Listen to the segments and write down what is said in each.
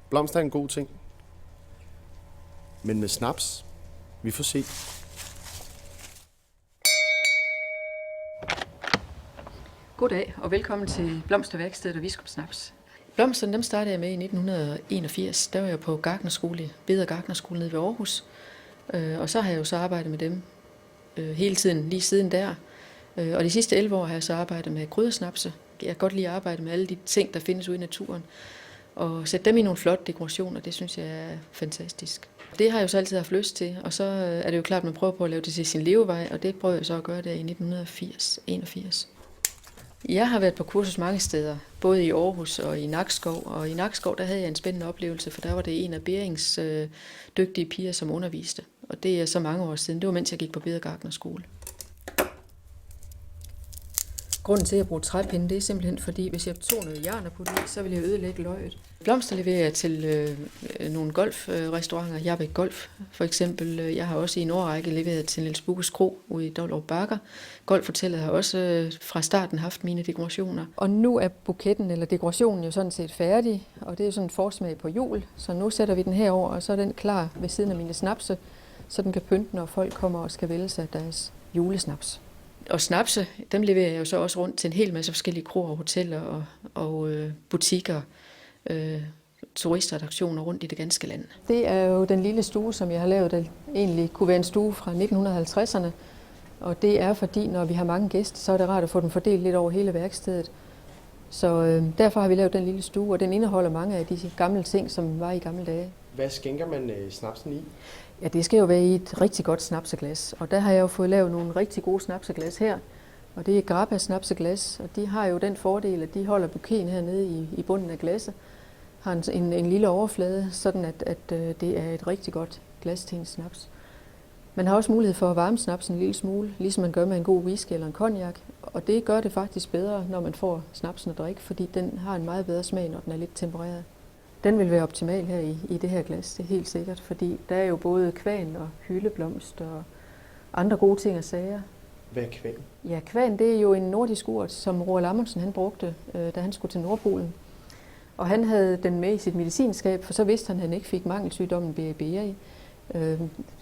Blomster er en god ting. Men med snaps, vi får se. Goddag og velkommen til Blomsterværkstedet og Viskum Snaps. Blomsterne dem startede jeg med i 1981. Der var jeg på gartnerskole, Beder Gartnerskole nede ved Aarhus. Og så har jeg jo så arbejdet med dem hele tiden, lige siden der. Og de sidste 11 år har jeg så arbejdet med kryddersnapse. Jeg kan godt lide at arbejde med alle de ting, der findes ude i naturen. Og sætte dem i nogle flotte dekorationer, det synes jeg er fantastisk. Det har jeg jo så altid haft lyst til, og så er det jo klart, at man prøver på at lave det til sin levevej, og det prøver jeg så at gøre der i 1981. Jeg har været på kursus mange steder, både i Aarhus og i Nakskov. Og i Nakskov, der havde jeg en spændende oplevelse, for der var det en af Berings dygtige piger, som underviste. Og det er så mange år siden. Det var mens jeg gik på Beder Gartnerskole. Grunden til, at jeg bruger træpinde, det er simpelthen fordi, hvis jeg tog noget jern på det, så vil jeg ødelægge løget. Blomster leverer jeg til nogle golfrestauranter. Jarbæk Golf for eksempel. Jeg har også i en årrække leveret til Niels Bukkes Kro ude i Dollerup Bakker. Golfhotellet har også fra starten haft mine dekorationer. Og nu er buketten eller dekorationen jo sådan set færdig, og det er jo sådan en forsmag på jul. Så nu sætter vi den herover, og så er den klar ved siden af mine snapse, så den kan pynte, når folk kommer og skal vælge sig deres julesnaps. Og snapse, dem leverer jeg jo så også rundt til en hel masse forskellige kroer, hoteller og butikker, turistredaktioner rundt i det ganske land. Det er jo den lille stue, som jeg har lavet, der egentlig kunne være en stue fra 1950'erne. Og det er fordi, når vi har mange gæster, så er det rart at få dem fordelt lidt over hele værkstedet. Så derfor har vi lavet den lille stue, og den indeholder mange af de gamle ting, som var i gamle dage. Hvad skænker man snapsen i? Ja, det skal jo være i et rigtig godt snapseglas, og der har jeg jo fået lavet nogle rigtig gode snapseglas her. Og det er Grappa snapseglas, og de har jo den fordel, at de holder bouqueten hernede i bunden af glasset. Har en lille overflade, sådan at det er et rigtig godt glas til en snaps. Man har også mulighed for at varme snapsen en lille smule, ligesom man gør med en god whisky eller en cognac. Og det gør det faktisk bedre, når man får snapsen at drikke, fordi den har en meget bedre smag, når den er lidt tempereret. Den vil være optimal her i det her glas, det er helt sikkert, fordi der er jo både kvan og hyldeblomst og andre gode ting og sager. Hvad er kvan? Ja, kvan det er jo en nordisk urt, som Roald Amundsen han brugte, da han skulle til Nordpolen. Og han havde den med i sit medicinskab, for så vidste han, at han ikke fik mangelsygdommen beriberi.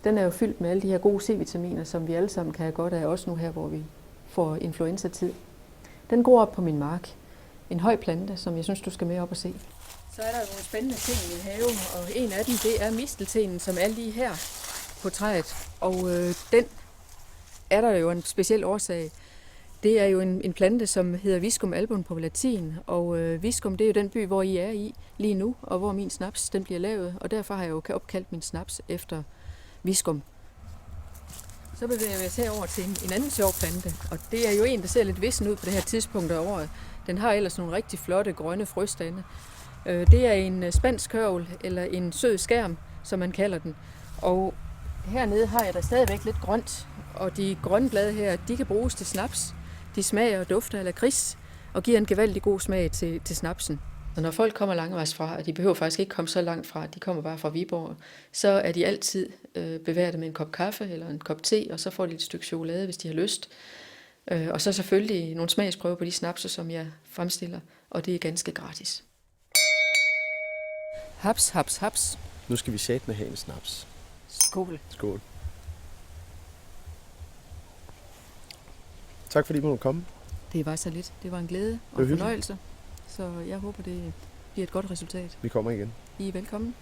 Den er jo fyldt med alle de her gode C-vitaminer, som vi alle sammen kan have godt af, også nu her, hvor vi får influenza-tid. Den gror op på min mark. En høj plante, som jeg synes, du skal med op og se. Så er der nogle spændende ting i min have, og en af dem, det er misteltenen, som er lige her på træet. Og den er der jo en speciel årsag. Det er jo en plante, som hedder Viscum album på latin, og Viscum, det er jo den by, hvor I er i lige nu, og hvor min snaps den bliver lavet, og derfor har jeg jo opkaldt min snaps efter Viscum. Så bevæger vi os herover til en anden sjov plante, og det er jo en, der ser lidt vissen ud på det her tidspunkt af året. Den har ellers nogle rigtig flotte grønne frøstande. Det er en spansk kørvel, eller en sød skærm, som man kalder den. Og hernede har jeg da stadigvæk lidt grønt, og de grønne blade her, de kan bruges til snaps. De smager og dufter af lakrids, og giver en gevaldig god smag til snapsen. Og når folk kommer langvejs fra, og de behøver faktisk ikke komme så langt fra, de kommer bare fra Viborg, så er de altid beværtet med en kop kaffe eller en kop te, og så får de et stykke chokolade, hvis de har lyst. Og så selvfølgelig nogle smagsprøver på de snapser, som jeg fremstiller, og det er ganske gratis. Haps, haps, haps. Nu skal vi sætte med have en snaps. Skål. Skål. Tak fordi du måtte komme. Det var så lidt. Det var en glæde og en fornøjelse. Så jeg håber, det bliver et godt resultat. Vi kommer igen. I er velkommen.